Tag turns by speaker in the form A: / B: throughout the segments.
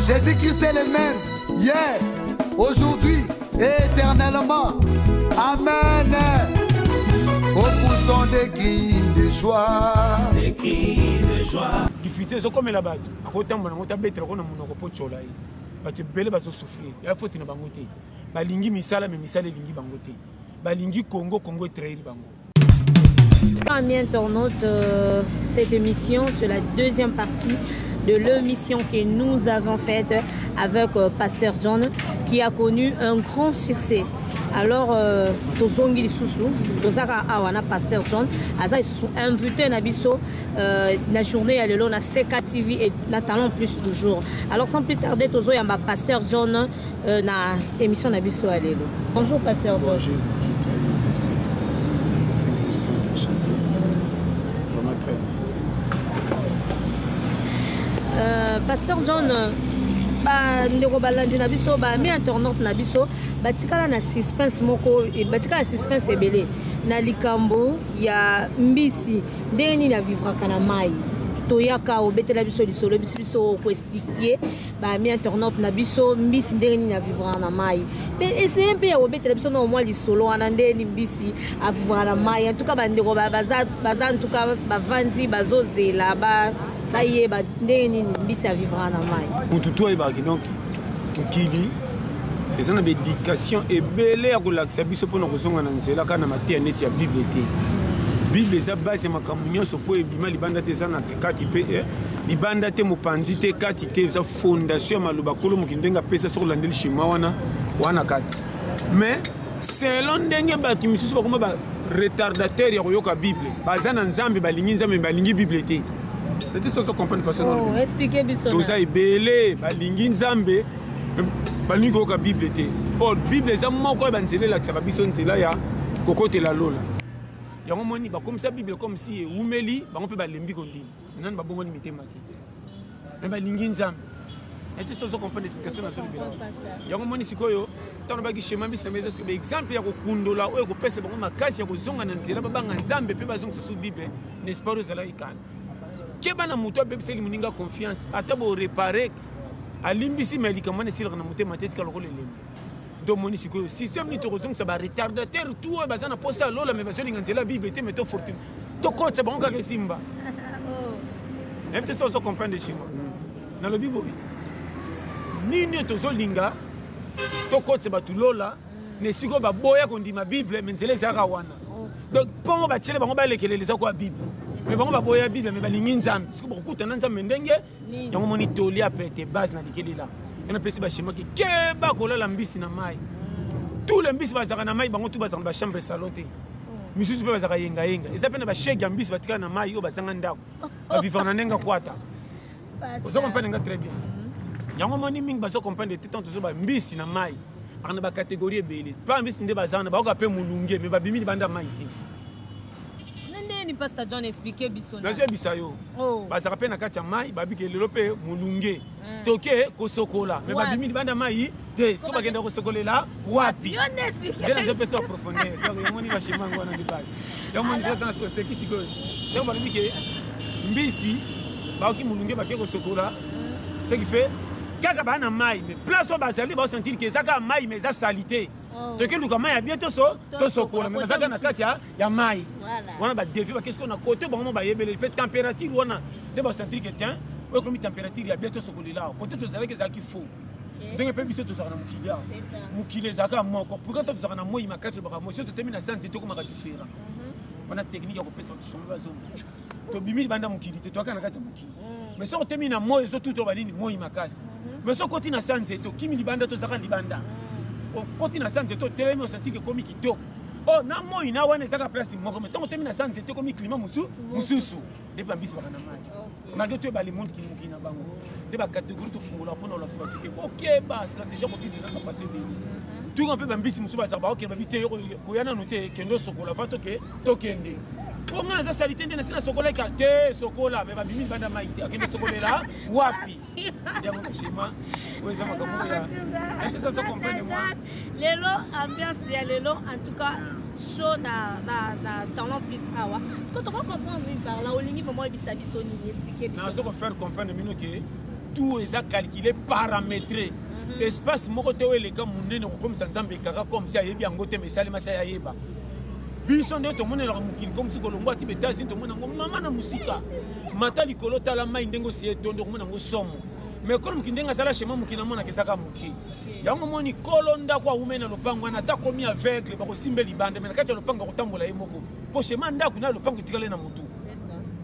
A: Jésus-Christ est le même, hier, aujourd'hui et éternellement. Amen. Repoussons des cris de joie.
B: Des cris de joie. Difficulté, c'est comme la batte. À côté, on a bête, on a mon reproche là. Parce que belle va se souffrir. Il faut une bangote. Balingi misala, mais misala lingi bangote. Balingi Congo, Congo est très bango.
C: Amis internautes, cette émission, c'est la deuxième partie de l'émission que nous avons faite avec Pasteur John, qui a connu un grand succès. Alors, Tozongi Soussou, Tozaka Awana, Pasteur John, Aza invité Nabiso, la journée à l'élo, na CK TV et n'attendons plus toujours. Alors, sans plus tarder, Tozo Yamba, Pasteur John, na émission Nabiso à l'élo. Bonjour, Pasteur John.
B: Bonjour, je très bien, merci. C'est vraiment très bien.
C: Pasteur John, ndeko balandi na biso ba mi internaute na biso batikala na suspense moko e batikala suspense ebele na likambo ya mbisi ndeni na vivra kana mai toyaka obetela biso lisolo biso ko expliquer ba mi internaute na biso mbisi ndeni na vivra na mai mais essayer un peu obetela biso na moi lisolo wana ndeni mbisi a vivra na mai en tout cas bandeko baza en tout cas bavandi bazozela ba baye ba ndeni mbisi a vivra na mai
B: mututu ayebaki donc mokili eza na bédication ebele ya kolakisa biso mpona kozonga na nzela kaka na mateya neti ya bible te bible eza base ya makambo nyonso mpo ebima libanda te eza na kati mpe libanda te mopanzi te kati te eza fondation ya maloba kolo mokili ndenge apesa soki olandeli shima wana kati mais selon ndenge bato misusu bakoma baretardateur ya koyoka bible baza na nzambe balingi nzambe balingi bible te. C'est ça qu'on comprend de façon.
C: Oh, expliquez bien ça.
B: Tout ça est belé, balingi nzambe, balingi ko Bible té. Oh, Bible ça mo ko banzele la ça biso nzela ya kokote la lola. Ya mo moni ba comme ça Bible comme si umeli, ba on peut balembi ko ndi. Nan ba bongo ni mitema té. Mais balingi nzambe. Et tout ça qu'on comprend l'explication na zo libela. Ya mo moni sikoyo, tano ba ki schéma bisa mais est-ce que exemple ya ko kundola o ko pesa ba ko makasi ya ko zonga na nzela ba banga nzambe pe ba zonga sa Bible, n'est-ce pas rozala ikana. Kebana muto bebiseli muninga confiance atabo réparer alimbisi melika mone silaka na mutema tete ka lokole lembe do moni sikoyo système ni tozong ça ba retardateur tout bazana posa lola mais bazolinga nzela bible te meto fortune to kotsa bango ka simba même te so comprendre chimo na lo bibo nini tozolinga to kotsa batu lola ne siko ba boya kondima bible mais nzela zaka wana donc pongo ba tshele bango ba lekelele za kwa bible. Mais bon, on va boire Bible, mais balingi nzambe. Parce que beaucoup de nzambe ndenge, yango moni toli apete base na dikeli là. On a pesi ba schéma ki keba kola la mbisi na mai. Tous les mbisi bazaka na mai bango tout bazaka ba chambre salon te. Misusu pe bazaka yenga. Eza pe na ba shege mbisi batika na mai yo bazanga ndako. Ba vivre na nenga kwata. Vous comprenez très bien. Yango moni mingi bazo comprendre te tant ba mbisi na mai. Ana ba catégorie ebele. Pas mbisi nde bazana ba ko pe mulunge mais ba bimi banda mai te.
C: Ni Pasteur John expliquer bisona.
B: Naje bisayo. Bazaka pe na kati ya mai babike lelo pe mulunge. Toke ko sokola. Mais babimi banda mai te. Siko bagenda ko sokolela wapi?
C: On explique.
B: Dena je peux se approfondir. Donc yomoni ba shima ngwana de base. Yomoni zata so seki siko. Donc babike mbisi ba ki mulunge ba ke ko sokola. Ce qui fait kaka ba na mai mais place au bazali ba sentir que zaka mai mais za salité. Donc le comment il y a bientôt to sokola mais zaka na kati ya mai. On a défi qu'est-ce qu'on a côté bon on va yebele peut température on a de ba sentir que tiens ouais comme température il y a bientôt sokola côté to zaka que zaki faux. Donc peut biso to zaka na mukilia. Mukile zaka moko pourquoi to zaka na moi makasi ba moi so to termine na santé to comme ka différent. On a technique ya ko pesa to somba zo. To bimi banda mukili to aka na kati mukili. Mais so termine na moi so tout to balini moi makasi. Mais so côté na santé to kimi libanda to zaka libanda. Quand il a senti que tu as senti que comme qui tôt. Oh, na moi ina wana zaka place moko mais tant que tu as senti que comme climat mususu de bambisi bana mai. Malgré tout ba le monde qui mukina bango. De ba catégorie to fungola pona la activité. OK ba stratégie ko tindi zaka passer bien. Tout un peu bambisi mususu ba zaba OK ba bité ko yana noté kendo sokola fa to kende. On a la salité de la sokola ka te sokola mais ba bimi banda mai te akende sokola là wapi. Ya mon schéma. Oui, ça m'a compris. Est-ce que ça comprend moi?
C: Lelo ambiance ya lelo en tout cas chaud na talent plus awa. Est-ce que tu vas comprendre par là au ligne comment bisa biso ni expliquer biso.
B: Na zo faire comprendre mino que tout est calculé paramétré. Espace moko te wele ka munene comme ça nzambe kaka comme si ayebi angote mesali masa yayeba. Biso nde to monela mukili comme si kolongwa ti betazini to mona mama na musika. Mata likolo tala mai ndengo si tondo mona ngo somo. Mais comme mkindenga sala chez moi mukina mona kesaka muki. Yango moni kolonda kwa umena lopango na ta komi aveugle ba ko simbe libande mais kati lopango ko tambola yemoko. Po chez manda kuna lopango tikale na mutu.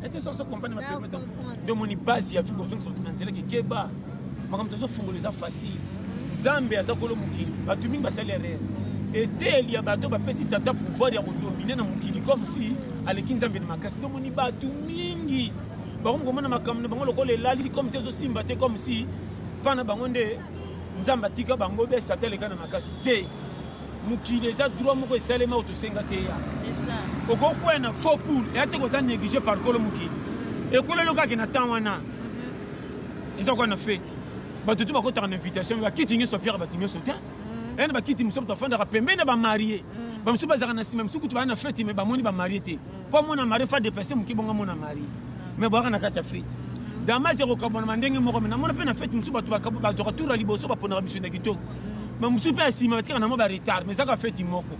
B: Était sans compagnie ma permettant de moni base ya fiko zongo na nzela ke keba. Makam tozo fungoliza facile. Zambe azakolo mukili. Batu mingi basalaire. Et tel ya bato ba pesi sa ta pouvoir ya dominer na mukili comme si aleki nzambe na makasi. Donc moni batu mingi. Barom komona makamno bango lokole lali comme si zo simba te comme si pana bango nde nzamba tika bango be sateleka na makasi te mukile za droit moko esalema otosenga te ya c'est ça oko kwena faux poule et ate ko za négliger par kolo mukile et kolo loka ke na temps wana ils ont quoi na fête bato tu bakota en invitation ba kitingi so pierre batingi so te et ba kiti muso tofanda ka pembe na ba marié ba muso bazaka na sima muso kutu ba na fête mais ba moni ba marié te po mona marié fa dépasser mukibonga mona marié mais boaka na kati ya fête damage ko kabona ndenge moko na mona pe na fête musu bato ba retour ali boso ba pona biso na kitoko mais musu pe asima batika na mo ba retard mais ça ka fête moko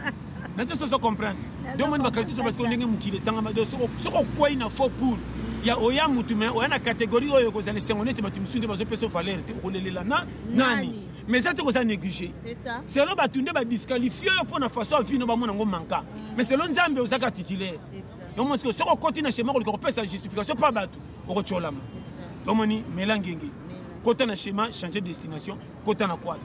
B: na te so comprendre donc mona ba kalito parce que ndenge mukile tanga ba so ko kwai na faux pour ya oya mutu mais oya na catégorie oyo ko zali sengonete bato musu nde bazo peso valeur te ko lelela na nani mais ça te ko ça négliger
C: c'est ça
B: c'est là batunde ba disqualifier pour na façon vie no ba mona ngo manka mais c'est l'on nzambe osaka titulaire donc moi ce que continue chez moi ko repère sa justification pas bato ko tcholama donc moni melangenge kota na schéma changer destination kota na quoi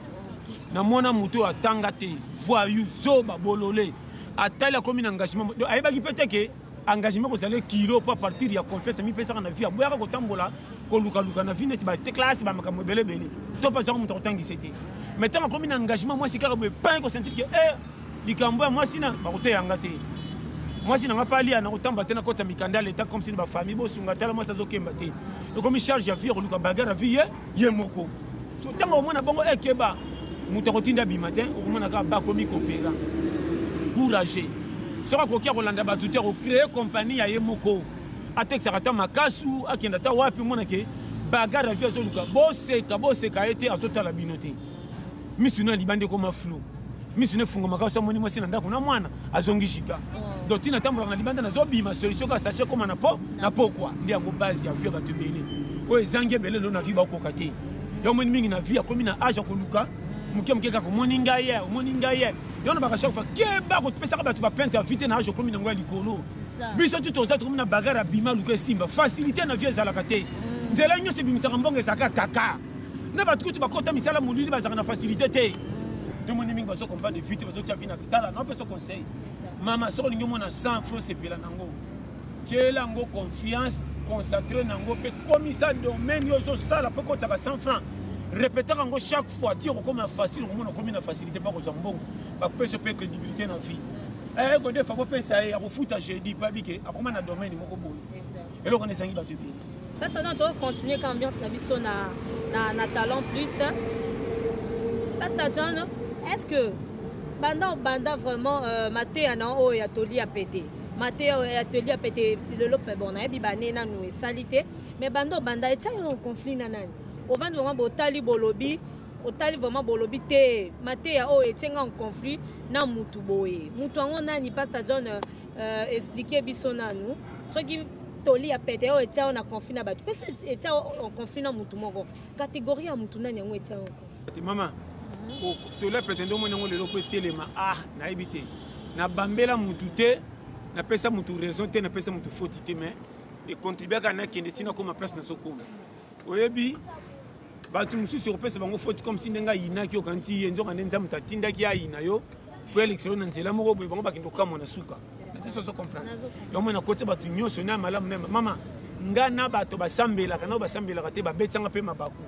B: na mona muto atanga te voyou zoba bololé atala comme un engagement ayeba ki peut que engagement ko zale kilo pour partir ya confiance mi pesa na vie boya ko tambola ko luka na vie net ba te classe ba makambo belé to pas genre muto tangi c'était mais tant comme un engagement moi si ka be pas ko sentir que likambo moi sina ba ko te yanga te moi si n'a pas lié à notre temps battre na kota mikanda l'état comme si ba famille bo sunga tala moi ça zo kemba te donc comme charge ya vie ko luka bagarre vie ye moko so tango mona bongo ekeba muto ko tinda bi matin o mona ka ba komi coopéra courageux sera kokia rolanda batute ko créer compagnie ya ye moko atexa kata makasu akenda ta wapi mona ke bagarre vie zo luka bo seka été azota la binoté misuna libande ko maflou misuna fungo makasa moni mo sina ndako na mwana azongi jika donc tina tambola na libanda na zobi ma solution ka sachet comme na po quoi ndi yango base ya vie ba tubele o ezange bele lo na vie ba ko kate yo moni mingi na vie comme na age ko luka muke ka ko moninga ye yo na ba ka chaque fois ke ba ko pesa ka ba tu ba pente vite na age comme na ngwa likolo biso tu toza comme na bagara bima luka simba facilité na vie za la kate nzela nyo se bimisa mbonge saka kaka na ba tu ba kota misala mulili ba za na facilité te de mon ami va se comprendre vite va se vina tala na pe se conseil mama so lingi mona 100 francs c'est pela nango tela ngo confiance consacré nango pe commissaire domaine yo zo sala pe ko tsaka 100 francs répéter ngo chaque fois dire comme facile on comme une facilité pas ko zambongo ba pe se pe crédibilité na vie ko de fa ko pe ça ya ko futa jeudi pas biké akoma na domaine moko boy c'est ça et là on est sangi ba te bien
C: parce que on continuer qu'ambiance na biso na talent plus Pastor John. Est-ce que banda vraiment maté na o ya toli a pété maté ya toli a pété le lope bon na bibane na nous salité mais banda et ça un conflit na nani au vent vraiment botali bolobi otali vraiment bolobi te maté ya o etenga en conflit na mutu boye mutu ngo nani Pastor John expliquer biso na nous ce qui toli a pété o etia on a conflit na bato parce que etia en conflit na mutu moko catégorie ya mutu nani ngo etia en conflit
B: maman to la pretendo mo ngo lelo ko telema na ebité na bambela mutu te na pesa mutu raison te na pesa mutu faute te mais et contribuer kana kende tina comme place na sokoma oyebi batu musu sur pesa bango faute comme si ndenga ina ki okanti enzo kana nza muta tinda ki ina yo pour élection na nzela moko boy bango bakindo kama na suka na so comprendre yo mo na kote batu nyoso na malamu na mama ngana bato basambela kana basambela te ba betanga pe mabaku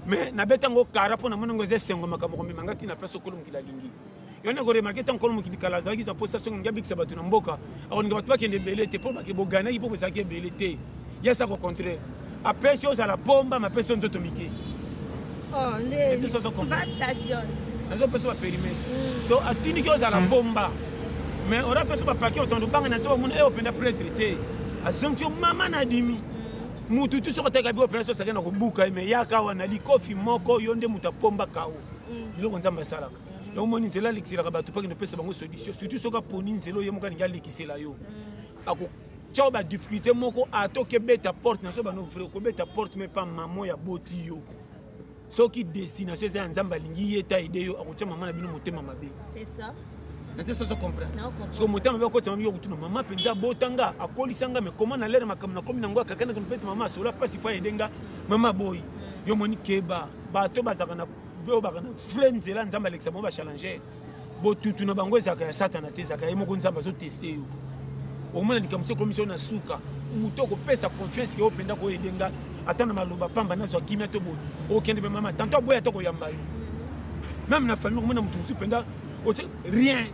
B: mais na betango kara pona monongo zesengo makamoko mangati na place okolo mukila lingi yone gore market en kolmo kidikala zaki za possession ngabi kisa batu na mboka akoninga batu bakende belete po bakebo gana ipo ko saki belete yesa ko contraire après chose à la pomba ma personne toto mike
C: ne station nazo
B: peso ba périmètre donc atini chose à la pomba mais on a fait paquet autant de banque na mon e openda prêtre te azonki mama na dimi mutu tu soko teka bi opération sakena ko buka mais yaka wana likofi moko yonde mutapomba kao biloko nzamba salaka yo moni nzela likisela ka batu paki no pesa bango solution surtout soka poni nzelo ye moka ninga likisela yo ako tchao ba difficulté moko atoke beta porte na so ba no ouvrir ko beta porte mais pas maman ya boti yo soki destination za nzamba lingi yeta ide yo ako tcha maman na bino motema mabe
C: c'est ça.
B: Nate so comprendre. Parce que motema ba ko tsa mami yo kutuna maman penza botanga akolisanga mais comment na lere makam na komi na ngwa kakana ko pete maman sola pasi pa edenga maman boy yo moni keba bato bazaka na bo bakana friends la nzamba Alexa mo ba challenger bo tutu na bango ezaka ya satana te ezaka ye moko nzamba zo tester yo au moins ni comme commission na suka muto ko pesa confiance ke openda ko edenga atana maloba pamba na zo kimia to bo o kende be maman tanto boya to ko yamba yo même na famille ko mona mutu supenda rien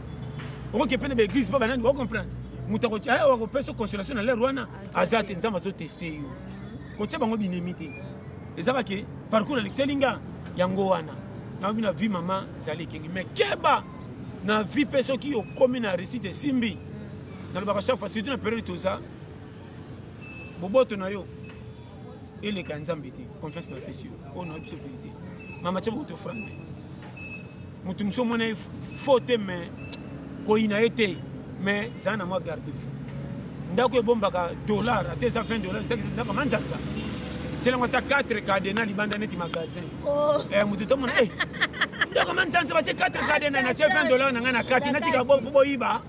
B: on que pene be église pas banani vous comprendre mutu ko tia o ko pesa consolation na le rwana azate nzamba zo tester yo ko tia bango binemite ezaka ke parcours l'excelinga yango wana na bina vie maman zali kingi mais keba na vie peso ki o komi na récite simbi na ba chaque fois surtout na période tout ça boboto na yo ele kanzambi te confesse na pesio on a absolu vérité mama tchabo to frande mutu mso mona faute mais ko ina été mais ça na moi garde fou ndako e bomba ka dollar à 220 dollars taxi ndako manzanza c'est là 4 cadena libanda neti magasin mutu to mona ndako manzanza ba 4 cadena na 20 dollars na ngana kati nati ka bo iba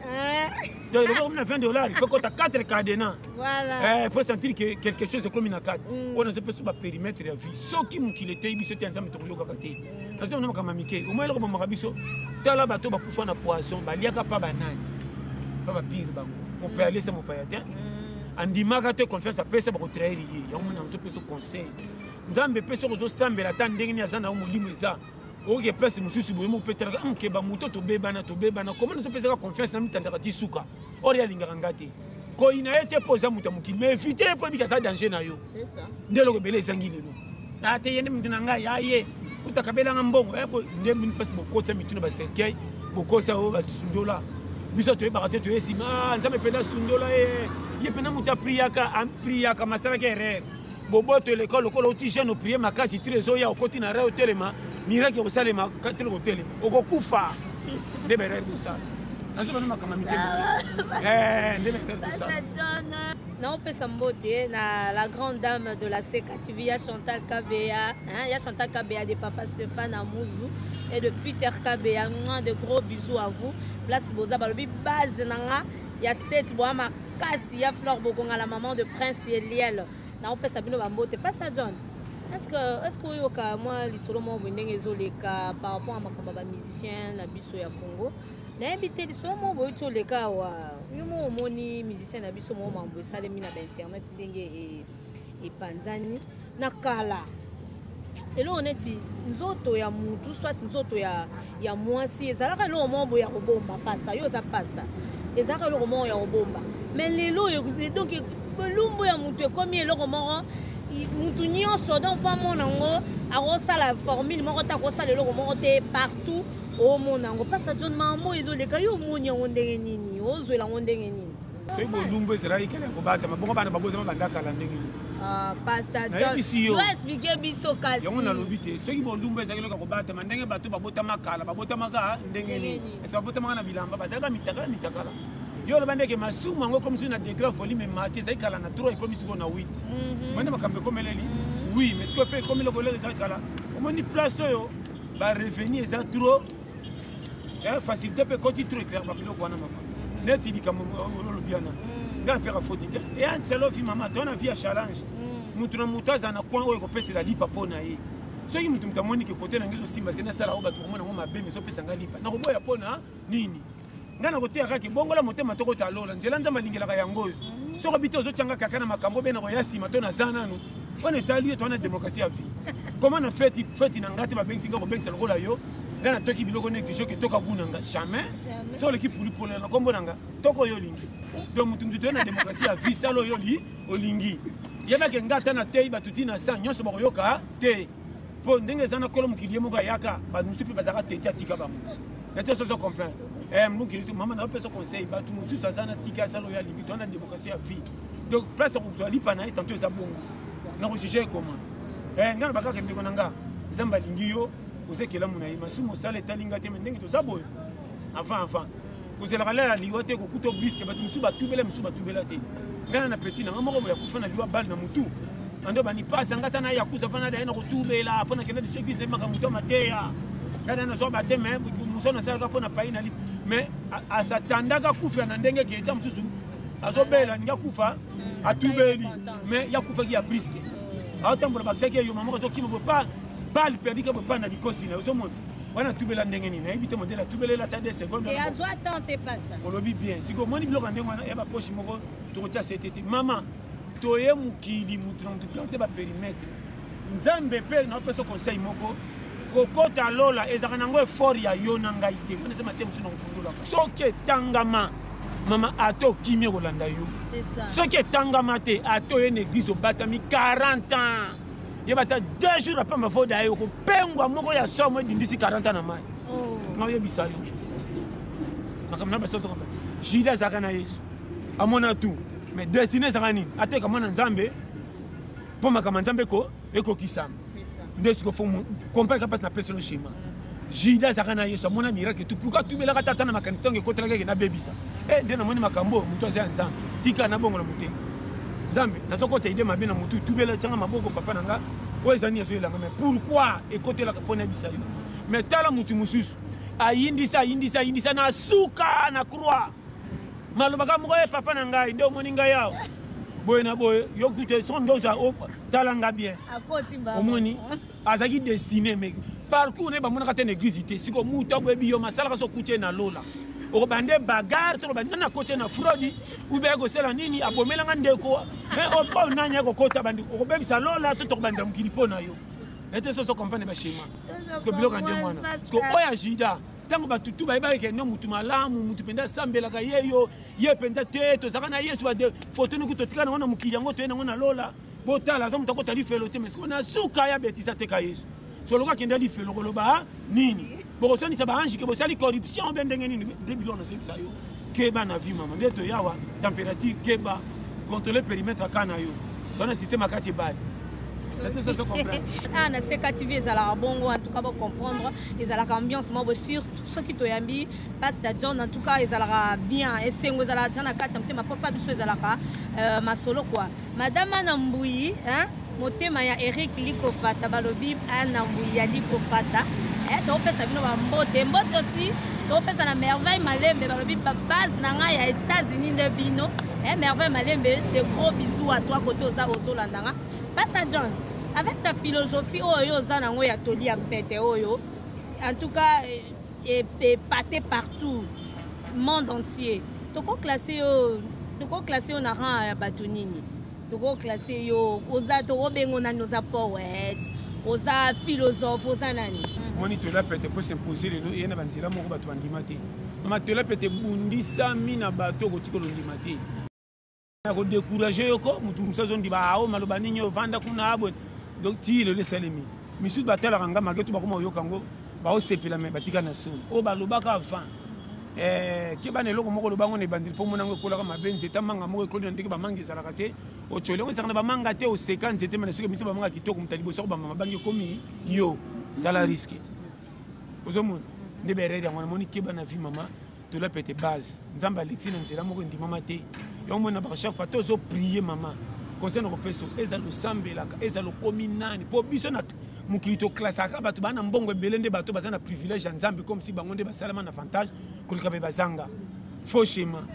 B: donc le comme 20 dollars il faut que tu as 4 cadena
C: Voilà.
B: Faut sentir que quelque chose est comme une carte on a peu sur le périmètre de vie ce qui mu qu'il était biso ensemble to yoka kati parce que on a comme mike au moins le comme makabiso tala bato ba kufa na poisson ba liaka pa banani pa ba pire bango on peut aller ça mon père andimaka te confiance à pesa ba ko trahir yi ya on a peu ce conseil nzambe pesa ko zo sambela ta ndenge ni azana mo limeza oke pesa mususu boye mo petera ke ba muto to bebana comment to pesa confiance na mitandaka ti suka ori alingaka ngate ko ina été posa muta muki mais éviter po bika sa danger na yo
C: C'est ça.
B: ndelo ko bele sangi lelo ate yende mutuna nga yaye utakabela ngambongo ebo ndembi pesa bokota mituna ba cercueil bokosa o ba sundola biso to ba to esima nzambe pena sundola ye pena muta priaka masala ke erreur boboto l'école ko lo ti jeune prier makasi trésor ya okoti na reo telema miracle osalema katelo hotel okokufa ndebe rero ça nazo bana kama mike ndebe rero ça
C: Non, on peut s'emboter la grande dame de la CECA TV, il y a Chantal Kabea, il y a Chantal Kabea de Papa Stéphane Amouzou et de Peter Kabea. De gros bisous à vous. Place Boza Balobi base nanga, il y a State Boama Kassi, il y a Flore Bokonga, la maman de Prince Eliel. Non, on peut s'abonner à Mbote. Pasteur John. Est-ce que moi l'histoire moi venez par rapport à ma musicien na biso ya Congo na habité l'histoire moi boyo les cas wa yo moni musicien na biso mo mambo salemi na internet ndenge et panzani na kala elo oneti nzoto ya mutu soit nzoto ya mwasi ezalaka lo mombo ya kobomba pasta yo za pasta ezalaka lo mombo ya kobomba mais lelo donc belumbo ya mutu comme eloko moko mutu nyonso donc pas mon nango akosa la formule moko ta kosa lelo moko te partout au monde nango pasta John mamo ezoleka yo moni yango ndenge nini ozwela ngo ndenge nini
B: c'est bon lumbo ezala ikele ko bata mabongo bana baboza bandaka la ndenge nini
C: pasta John tu vas expliquer biso kasi
B: yango na lobité ceux qui bon lumbo ezala ko bata ndenge bato babota makala babota maka ndenge nini esa babota maka na bilamba bazaka mitakala yo le bande ke masumu ngo comme si na degré folie mais maté ça ikala na 3 comme si na 8 mane makambe comme eleli oui mais ce que fait comme le collègue ça ikala au moins ni place yo ba revenir ça trop facilité peut quand tu trop faire ba biloko wana mama net dit comme le bien na faire faute et un seul vie maman donne vie à challenge mutu na mutaza na kwa ko pesa la lipa pona ye soki mutu mtamoni ke côté na ngezo simba tena sala oba ko mona ngoma be mais so pesa ngalipa na ko boya pona nini ngana kotia kaki bongola motema toko talola nzela nzamba lingelaka yango oyo soko bito ozotyanga kaka na makambo be na koya nsima to na za nanu on etali to na démocratie ya vie comment na feti na ngati babengisi nga kobengisa lokola yo ngana toki biloko na exige ke toka bunanga jamais so l'équipe pour na kombo nanga toko yo lingi donc mutu to na démocratie ya vie salo yo li olingi yeba ke ngata na tei batuti na sa nyonso bakoyoka te po ndenge za na kolo mukili moko yaka ba musupi bazaka te tika bango na te so comprendre maman n'a pas son conseil, tout le monde ça na tika ça loya limite on a démocratie à vie. Donc place on soit lipa na tantôt ça bon. Na rechercher comment. Ngana baka ke ndeko nanga. Zamba lingio, ozekela munayi masumo sale talinga te ndenge to ça boy. Enfin. Vous allez aller à l'IOT ko kuto brisque ba musu ba tubela te. Ngana na petit na moko ya kufana liwa bal na mutu. Ando bani pasa ngata na ya kuza fana da na ko tubela pona kenda de chekise maka mutu mateya. Ngana na so ba te me muso na sala pona paina li. Mais à s'attendaka kufa na ndenge ki eta mususu. Azobela nga kufa atubeli. Mais ya kufa ki ya brisque. Atambola ba tseke yo mama ko ki mo pas bal perdi ka pas na likosi na zo monde. Wana tubela ndenge nini na ebite modela tubela la tande seconde
C: et azo attente passa
B: on le vit bien siko moni biloko ndenge wana eba poche moko to tia CTT maman toye mukili mutron de garder ba périmètre nzambe pe na peso conseil moko kokota lola ezaka nango effort ya yo na ngai te on sema te mutuna kupundula soke tangama mama ato kimie kolanda yo
C: c'est ça
B: soke tangama te ato ye église obatami 40 ans. Il y a 2 jours après ma faute d'ailleurs, que pengwa moko ya somme d'ici 40 ans na mai.
C: Oh.
B: Non ya bisayo. Makamna baso so comme. Jida zakana Yesu. Amona tout. Mais destiné zakani. Ate kama na Nzambe. Po makama Nzambe ko eko kisam.
C: C'est ça.
B: Ndesiko fo comprendre capacité na personne chima. Jida zakana Yesu amona miracle tout. Pourquoi tu bela kata na makanitonge ko traka na bebisa. Ndena moni makambo muto za Nzambe. Tika na bongo na mutenga. Nzambe nazoko tsa ide mabe na mutu tubela tsanga maboko papa nanga oezani yaso elanga mais pourquoi écoute la kapona bisayo mais tala mutu mususu ayindisa na suka na croix malobaka moko papa nanga nde omoninga yao boye na boye yokute son ndo tala nga bien
C: akoti mba
B: omoni azaki destiné mais parcours ne ba mona kata église te siko mutu boyebi yo masala ka so kutie na lola o bande bagarre to bande na coach na fraude ou be go sela nini abomelanga ndeko mais o po nanya ko kota bande o bebisa lola to bande mukilipo na yo ete so comprendre ba schéma parce que biloko ndé mwana parce que oya jida tango batutu ba ke no mutu malamu mutu penda sambela ka yeyo ye penda te to saka na yesu ba de photo ni kutotika na mukili yango to na lola botala za mutu ko tali felo te mais on a suka ya betisa te ka yesu so loka kenda li felo ko loba nini bon ça ni ça ba ange que ça li corruption ben ndenge nini de biloko na ça yo keba na vie maman ndeto yawa température keba contrôler périmètre kana yo dans un système akati bad ça se comprend
C: na sekativi ezala bongo en tout cas pour comprendre ezala ambiance mo surtout ceux qui toyambi passe da John en tout cas ezala bien et sengo ezala jana kati mtema papa biso ezala masolo quoi madame Anambui hein motema ya Eric Likofata balobi Anambui ya Likofata topesa bino bambote mbote aussi topesa na merveille malembe balobi base na ngai ya États-Unis de bino merveille malembe de gros bisous à toi côté aux landanga Pastor John avec ta philosophie oyo za nango ya toli ya pete oyo en tout cas et pâté partout monde entier toko classer yo na rang ya batunini toko classer yo oza to bengo na nos poètes oza philosophe oza nani
B: moni to la pete pour s'imposer le yena banzira moko bato bandimate mama to la pete bundisa mina bato ko tikolo ndimate na ko décourager yoko mutu musazo ndiba o maloba ninyo vanda kuna abo donc ti le laisser-les misu batela ranga mageto bakoma yokango ba o sepela me batika na so o balobaka avant ke bana eloko moko lobango ne bandili po monango kolaka mabenzi etamanga moko ekoli ndenge bamangi ezalaka te ochole ngo ezalaka na bamanga te o 50 ete mana soki miso bamanga kitoko mutali boso bamama bangi komi yo dala risque ozomona nde berere yango namoni keba na vie mama to la pete base nzamba alexi na nzela moko ndimama te yo mona ba chef fato zo prier mama concerne ko peso eza lo sambelaka eza lo kominani po biso na mukilito classe aka bato bana mbongo belende bato bazana privilège ya nzambe comme si bango nde basalama na avantage kolika be bazanga faux schéma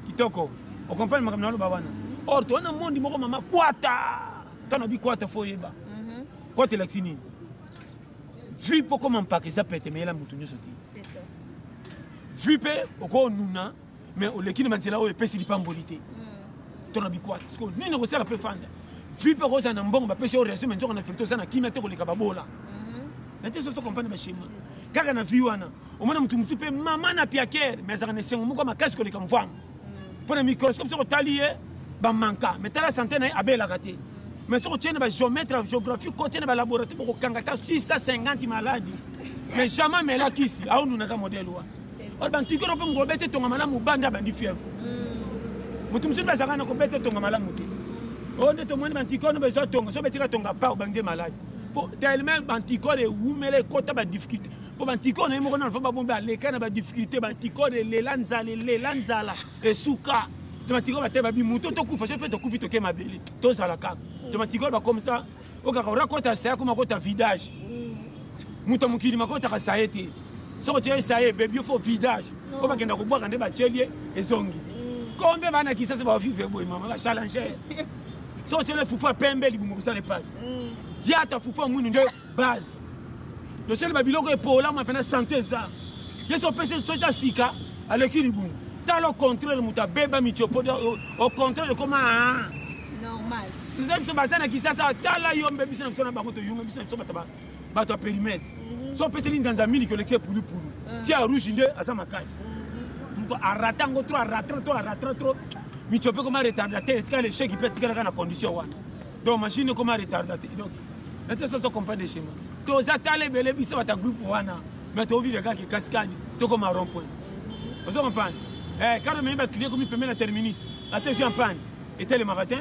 B: kitoko o comprendre makamna lo bawana or to na mondi moko mama kwata tana bi kwata fo yeba kwata laxini vu po comment mpaka ça pete mais la mutu nyoso ti
C: c'est ça
B: vu pe oko nuna mais o lekini manzela o epesi lipambolité tona bi kwata parce que nini ko sala pe fanda vu pe ko sana mbongo ba pesi o resume nzoko na filto sana kimia te ko leka babola na te so comprendre ba schéma kaka na vie wana o mona mutu msupe mama na piaker mais ça ne sengo moko makasi ko leka mvang pona microscope so talie ba manka mais tala santé na abela kate mais si on tient des géomètres, géographie, on tient des laboratoires, on a 650 maladies. Mais jamais mais là qui ici, nous n'avons pas modèle. or bantikoro pe ngobete tonga malamu banda bandi fièvre mutum sun bazaka na ko bete tonga malamu te on est au moins bantikoro bezo tonga so betika tonga pa bange malade pour tellement bantikoro e wumele kota ba difficulté pour bantikoro na mo na fa ba bomba le kana ba difficulté bantikoro le lanzala e suka de bantikoro ba te ba bi muto to kufa so pe to kufi to ke mabeli to zala ka de bantikoro ba comme ça o ka raconta ça comme kota vidage muto mukiri makota ka saete so tu es ça bébé faut vidage on va kenda ko boka nde ba chelie ezongi kombe bana kisa se ba vivre boy mama la challenger so tu le fufa pembe li bumu ça ne passe diata fufa munu nde base le seul babiloko e pola ma pena santé ça yeso pese soja sika aleki li bumu talo contraire muta beba michopo au contraire comment
C: normal
B: nous avons basana kisa ça tala yombe bisana sona ba koto yombe bisana so bataba bato a périmètre so pese li nzanza mili collecte pulu tia rouge nde asa makasi donc aratango trop mi chope comme retardateur tika le chèque peut tika na condition wana donc machine comme retardateur donc maintenant ça comprendre les schémas to za tale bele biso bata groupe wana mais to vivre ka cascade to comme rond point vous comprenez quand même ba client comme permet la terminus la tête en panne était le matin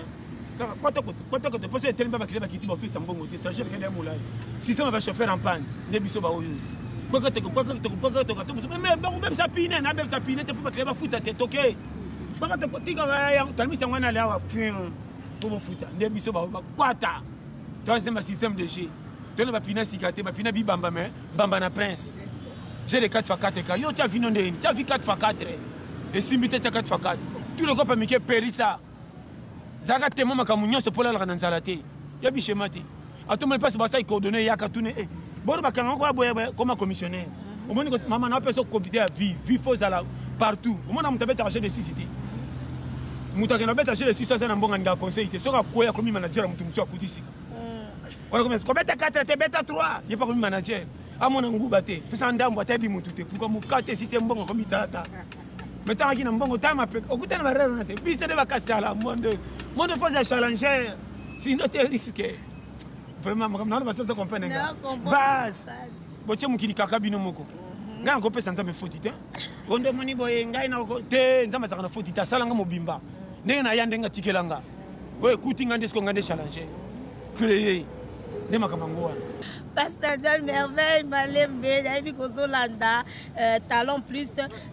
B: quand tu poses tellement ba client ba kiti ba pisa mbongo te trajet ka moulay système va chauffeur en panne ne biso ba oyo pourquoi tu mais bon même ça pine na même ça pine te pas client ba futa te toqué pourquoi tu tika talmi sangwana la wa pour futa ne biso ba kwata tu as un système de G tu ne vas pina sikate ba pina bi bamba mais bamba na prince j'ai les 4x4 ka yo tu as vu non tu as vu 4x4 et simbite tu 4x4 tout le corps pas miké perisa zaka temo makamunyo se pola la nzalate ya bi schématé a tout le monde passe ba ça coordonner ya ka tune bon ba kan ko boye comme commissionnaire au moins maman na personne comité à vie faut ça là partout au moins na mutabe taché de cité mutaka na beta chez les six ça na mbonga nga conseil te soka koya comme manager mutu musu akutisi wala comme beta 4 te beta 3 il pas comme manager a mon nguba te pesa ndambo tabi mutu te pourquoi mukate système mbonga comme tata maintenant qui na mbongo tama pe okutana barero na te bise de bakasala monde faut ça challenger sinon tu risque vraiment comme na ba ça comprendre nga base boche mukili kaka bino moko nga ko pesa nzambe foti te onde moni boye ngai na ko te nzambe sakana foti ta sala nga mobimba ndenge na yande nga tikelanga boye kuti nga ndesko nga nde challenger créer ne makamango wana
C: Pasteur John merveille malembe David Kozolanda talent plus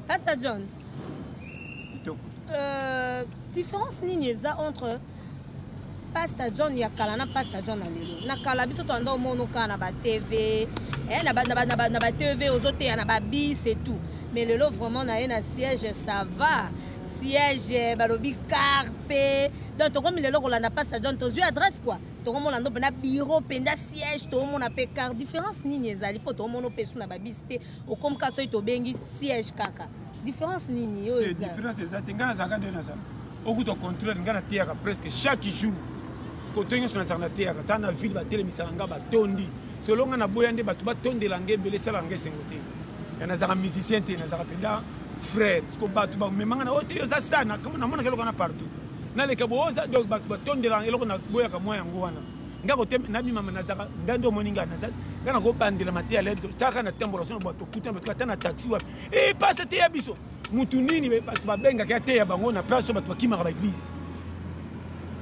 C: Pasteur John différence nini za entre Pasteur John ya kala na Pasteur John na lelo na kala biso to ando mono kana ba TV na ba TV ozote ya na ba bis et tout mais lelo vraiment na na siège ça va siège balobi carpe donc to comme lelo ko la na Pasteur John to adresse quoi to comme on ando na bureau penda siège to mon appel car différence nini ezali po to mono pesu na ba bis te o comme ka so to bengi siège kaka différence nini yo
B: eza différence ezati ngana zaka nde na ça okuto contraire ngana tiaka presque chaque jour kotonyo sona sarna tiaka tana ville ba telemisa nga ba tondi selonga na boyande batu ba tondela ngembele sala ngesengote yana zaka musicien te na zaka penda frère sko batu ba memanga na ote yo za stana comme na mona keloko na partout na le kabo za donc batu ba tondela eloko na boyaka moya ngo wana ngako tem na bima na zaka ndando moninga na zaka ngana go bandela matia le taka na tembo so bato kuta bato tana taxi wa e passe te ya biso mutu nini ba benga ka te ya bango na place bato bakima ba église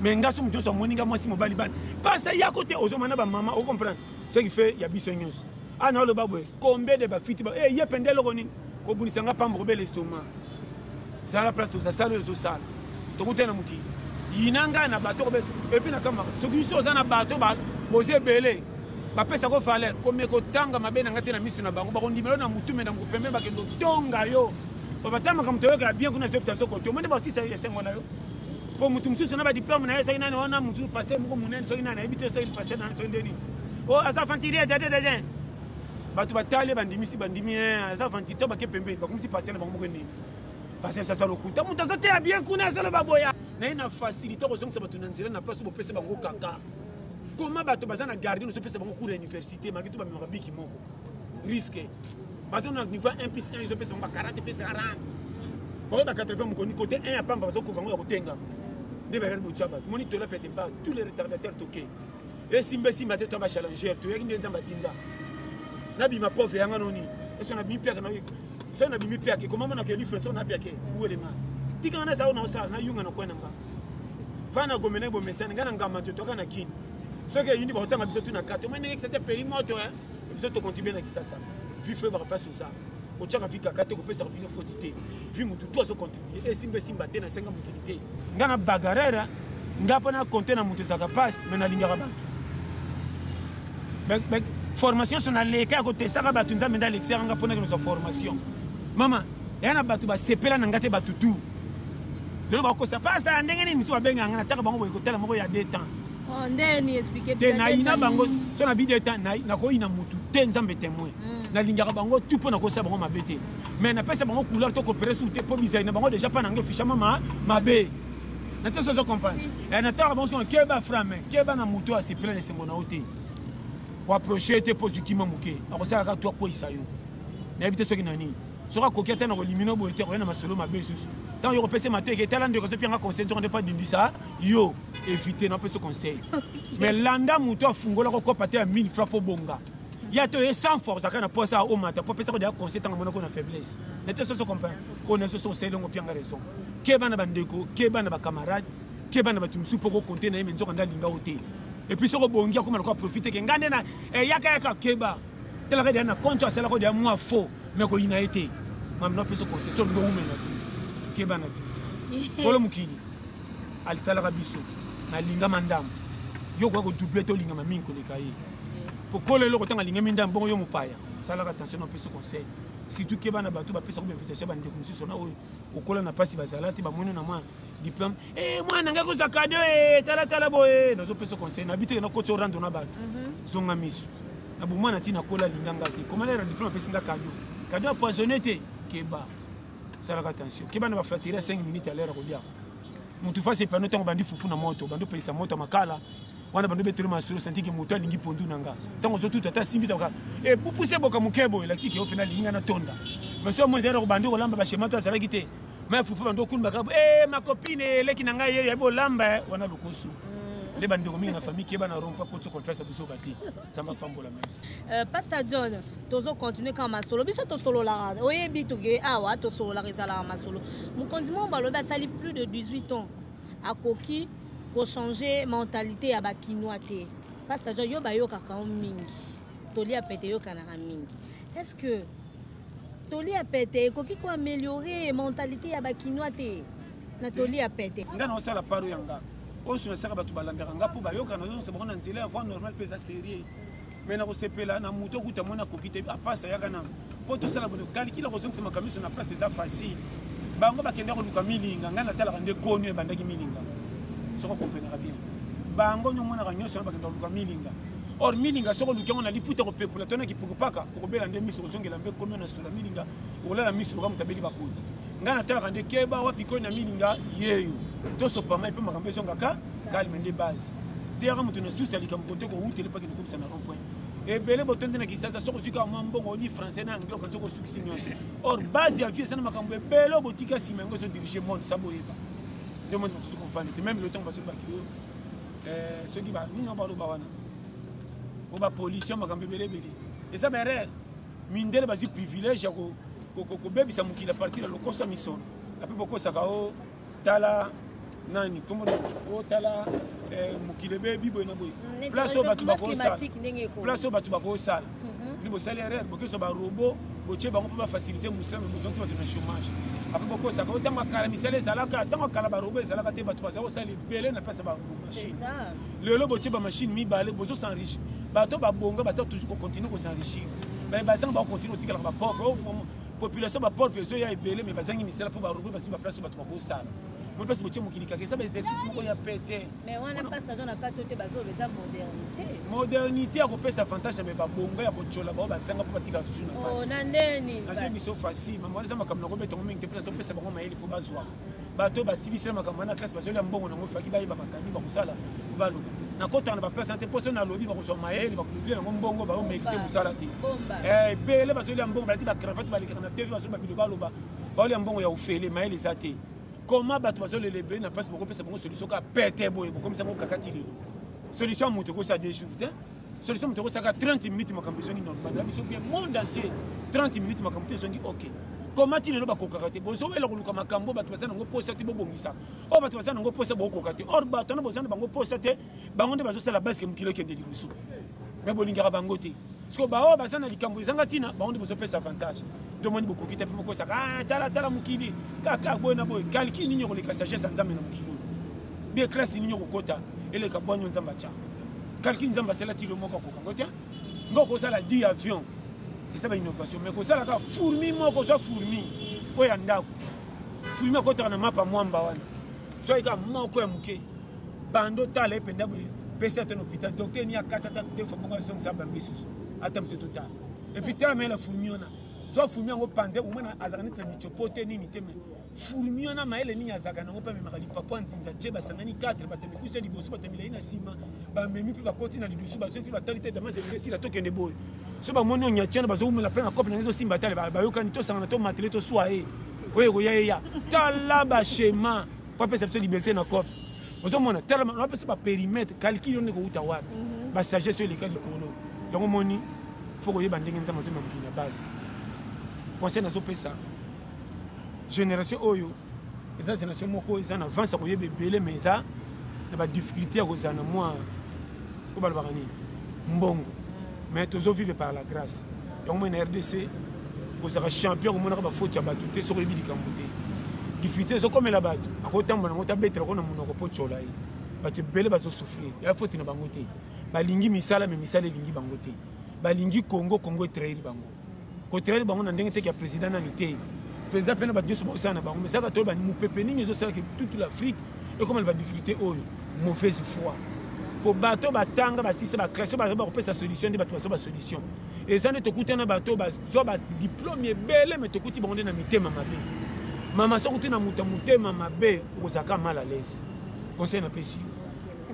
B: mais ngaso mutu so moninga mwasi mobali ban passe ya côté ozomana ba mama o comprendre ce qui fait ya biso nyos ana le babwe combien de ba fiti ba ye pendelo ko nini ko bunisa nga pambo be l'estomac ça la place ça sale zo sale to kutena muki inanga na bato be et puis na kama ce qui so za na bato ba boze belé ba pesa ko fale comme ko tanga mabe na ngati na misu na bango ba ko ndimelo na mutume na mupembe ba kendo tonga yo ba tama kam toyoka bien kuna stop so ko to mone ba si sa yesengo na yo po mutu msusu na ba diplôme na yeso ina na mutu passer mko munene so ina na ebite so il passer na so ndeni o asa fantirie dade bato batale bandimisi bandimi asa fanti to ba ke pembe ba kumisi passer na bango mko ni passer ça le coup ta mutu so te bien kuna ça le baboya na ina facilité ko zonga bato na nzela na place bo pesa bango kaka. Comment bato bazana garder nous pesa bango cours à l'université malgré tout ba mabiki moko risque bazo na niveau 1 plus 1 ils pesa ba 40 pesa 40 bon ba 80 moko ni côté 1 apamba bazo ko kango ya kotenga de ba rebo chaba moni to la pete base tous les retardataires toqués et simbe simba te to ba challenger to yaki ndenza batinda na bi ma pauvre yanga noni et son abi père na ça na bimi piake comment on a que lui frère ça na piake où est le mal tika na ça on a ça na yunga na kwena nga vana gomene bo mesana ngana ngama to kana kini ce que yindi ba tanga biso tu na carte moi ndenge c'était périmoto hein biso to contribuer na kisasa vi frère ba place ça ko tchaka vi kakate ko pesa vino fotité vi mutu to so contribuer et simba te na senga mukilité ngana bagarera ngapa na compter na mutu saka passe mais na lingara bantu formation sur na leka ko testaka batu nzambe nda lexer nga pona que formation mama yana batu ba sepela na ngate batu tu lelo ba ko sa pasa ndenge ni miso benga nga nataka bango ko tala moko ya 2 temps
C: oh ndeni expliquer
B: te na ina bango so na bi 2 temps na ko ina mutu te nzambe témoin na lingaka bango tout pona ko sa bango mabete mais na pesa bango couleur to ko presse ou te po bizai na bango déjà pas na nge ficha mama mabe na te so comprendre et na tala bango ko keba frame keba na mutu a sepela ne sengo na ote pour approcher te pose qui mamuke akosala ka toi ko isayo na éviter ce qui nani sera coquette na eliminer bo ete na masolo mabe susu tant yo repese maté que talent de ko pianga conseil on ne pas dindisa yo éviter na pese conseil mais landa muto afungola ko kopate à 1000 francs pour bonga ya to e sans force kana posa au mata pour pese ko dia conseil tant monako na faiblesse na te so comprendre on est so conseil ngo pianga raison ke bana bandeko ke bana ba camarade ke bana batumsu poko compter na yemenzo kanda linga ote et puis ce que bon gars comme on profiter que ngane na yaka keba tela ka na compte ça la ko dia moi faux mais ko ina été mam no peso concession ngo umena keba na ko lo mukini al sala biso na linga mandam yo ko doubler to linga mamin ko le kai pour ko le lo ko tanga linga mindam bon yo mupaya sala attention no peso conseil surtout keba na bato ba pesa ko invitation ba ndeko msiso na o kola na pasi ba salati ba mono na moi diplôme moi nanga ko zakado tala boye nazo peso conseil na biteke na ko to rando na bato zonga miso na bo mwana tina kola linganga ke comment le diplôme pesinga cadeau empoisonné te keba sala attention keba na ba flatterie 5 minutes à l'heure ko dia mutu face pano tango bandi fufu na moto bando pesa moto makala wana bando betulu masolo senti ke moto alingi pondu nanga tango zo tout ata simbi taka pour pousser boka mukebo la tiki opena linga na tonda mais so mo ndera ko bando ko lamba ba shema to asala kite mais fufu bando kulba ka ma copine leki nanga ye ya bo lamba wana lukosu les bandeko mingi na famille qui ba na rompa ko to faire ça biso bati ça m'a pambola merci
C: Pastor John tozo continuer quand masolo biso to solo la oyebi to ge awa to solo la rezala masolo mon condiment balobi asali plus de 18 ans à koki pour changer mentalité ya ba kinois te Pastor John yo ba yo kakao mingi toli a pété yo kanara mingi est-ce que toli a pété koki ko améliorer mentalité ya ba kinois te na toli a pété
B: ngana osala paro yanga o suna saka batu balandaka nga po bayoka na yo se bona nzela avant normal pesa sérieux mais na ko sepela na muto kuta mona kokite apasa yaka na poto sala bono kalikila ko zonga sama kamiso na place ça facile bango bakende ko luka milinga ngana tala kande konyo e bandaki milinga soko comprendre bien bango nyo mona ka nyoso bakende luka milinga or milinga soko luka na liputa ko pepula tona ki pokopaka ko bela ndemi so zongela mbe konyo na sula milinga ko la miso ko mutabeli bakoti ngana tala kande keba wapi ko na milinga yeyo to so pa mai pe makambe so ngaka kalme de base tera mutu na susi alika mkonte ko utele pa kino komisa na rond point e bele botonde na kisasa so ko fika mbongo ni français na anglais ko so ko suksi nyonse or base ya vie sana makambe belo botika simengo so diriger monde sabo yeba de monde to ko comprendre même le temps va se bakio ce qui va ni no ba lo ba wana o ba police makambe bele et ça bere mindele ba privilège ko bebisa mukila partir le kosa mission la pe boko sakao tala nani comment o tala mukilebe bibo na boy place o batu bako sala place o batu bako sala ni bo salaire bo keso ba robot bo che bango pa faciliter musulman bo zonti batu na chômage après boko sakao tanga kala misale salaka tanga kala ba robot salaka te batu ba sala belé na place ba machine le bo che ba machine mi balé bo zo s'enrichir bato ba bonga ba toujours continuer ko s'enrichir mais ba sang ba continuer tikala ba pauvre population ba pauvre zo ya belé mais ba zangi misala pour ba robot ba ba place batu bako sala mon place botier mokilika que ça ba exercice moko ya pété
C: mais wana pas dans la carte te bazo les
B: modernité a kopesa avantage mais ba bonga ya kochola ba sanga po batika toujours na passe
C: oh nandeni
B: na c'est so facile maman ça makamna ko beto mingi te place so pesa bango maeli po bazwa bato ba sibisela makamna na classe bazo ya mbongo na ngofaki ba yeba makani ba kusala ba lo na kota na ba personne te poso na lobi ba ko so maeli ba kublia na mbongo ba o mekite kusala ti bele bazo ya mbongo ba ti ba cravate ba lekana TV bazo ba bilo ba lo ba ya mbongo ya ofele maeli za te comment battre bazo le leber na place beaucoup pesa bongo solution ka pété boye comme ça mo kakati lelo solution muto ko ça des jours solution muto ko ça 30 minutes makambo zoni normal na biso bien monde entier 30 minutes makambo zoni OK comment tu le bakokaka te bozo wela koluka makambo bato bazana ngo posa te bobongisa o bato bazana ngo posa bokoka te or bato na bozana bango posa te bango nde bazosala base ke mukilo kende libusu mais bolingaka bango te parce que bao bazana likambo ezanga tina bango nde bozopesa avantage domoni bokoki te pe bokosa tala mukili kaka boy na boy kalki ninyo koleka sagesse nzambe na mukilo bien classe ninyo kokota eleka bwanyo nzamba cha kalki nzamba sala tilo moko kokango te ngoko sala 10 avions. C'est ça l'innovation. Mais comme ça, la fourmi, moi, comme ça, fourmi. Oui, il y a fourmi, quand on a ma pas moi, soit il y a moi, quoi, mouké. Bando, tal, et pendant, pèse un hôpital. Docteur, il y a 4 attaques de formation, ça va me sous. Attends, c'est total. Et puis, tellement la fourmi, on a. Soit fourmi, on va penser, au moins, à Zaganit, la michopote, ni mité, mais fourmi, on a maël, ni à Zagan, on peut me marier, papa, on dit, j'ai basangani 4, batami, couché, du bosso, batami, la sima, même plus la continuer à l'idée, basé, qui va talité de ma c'est la token de boy. So ba moni onya tiana bazo umela pe na couple na zo simba tale ba yoka ni to sanga to matele to soae we go ya tala ba schéma pa pesa cette liberté na couple ozo mona tala na pesa ba périmètre calcul on ne ko uta wa ba sagesse sur les cas du kono yango moni faut ko yeba ndenge nzama zo na base conseil na zo pesa génération oyo eza génération moko eza na avance ko yebe belé mais ça na ba difficulté ko zana moi ko ba bakani mbongo. Mais toujours vivre par la grâce. Donc, en RDC, vous serez champion, vous serez faute à battre, sur les billes camboudés. Difficulté, c'est comme la batte. À côté, on a bête, on a mon repos de cholaï. Tu belle, va souffrir. Il y a faute de bangoté. Balingi misala, mais misala lingi bangoté. Balingi Congo est très bango. Quand très bango, on a dit qu'il y a président en été. Le président peine à battre sur le bango. Mais ça, quand on a dit que toute l'Afrique, et comme elle va difficulté, mauvaise foi. Pour bateau batanga ba sisi ba classe ba repère sa solution de bateau sa solution et ça ne te coûte na bateau ba so ba diplôme belé mais te coûte bonde na mitema mabe mama so coûte na mutema mabe ozaka mal à l'aise conseil na pesi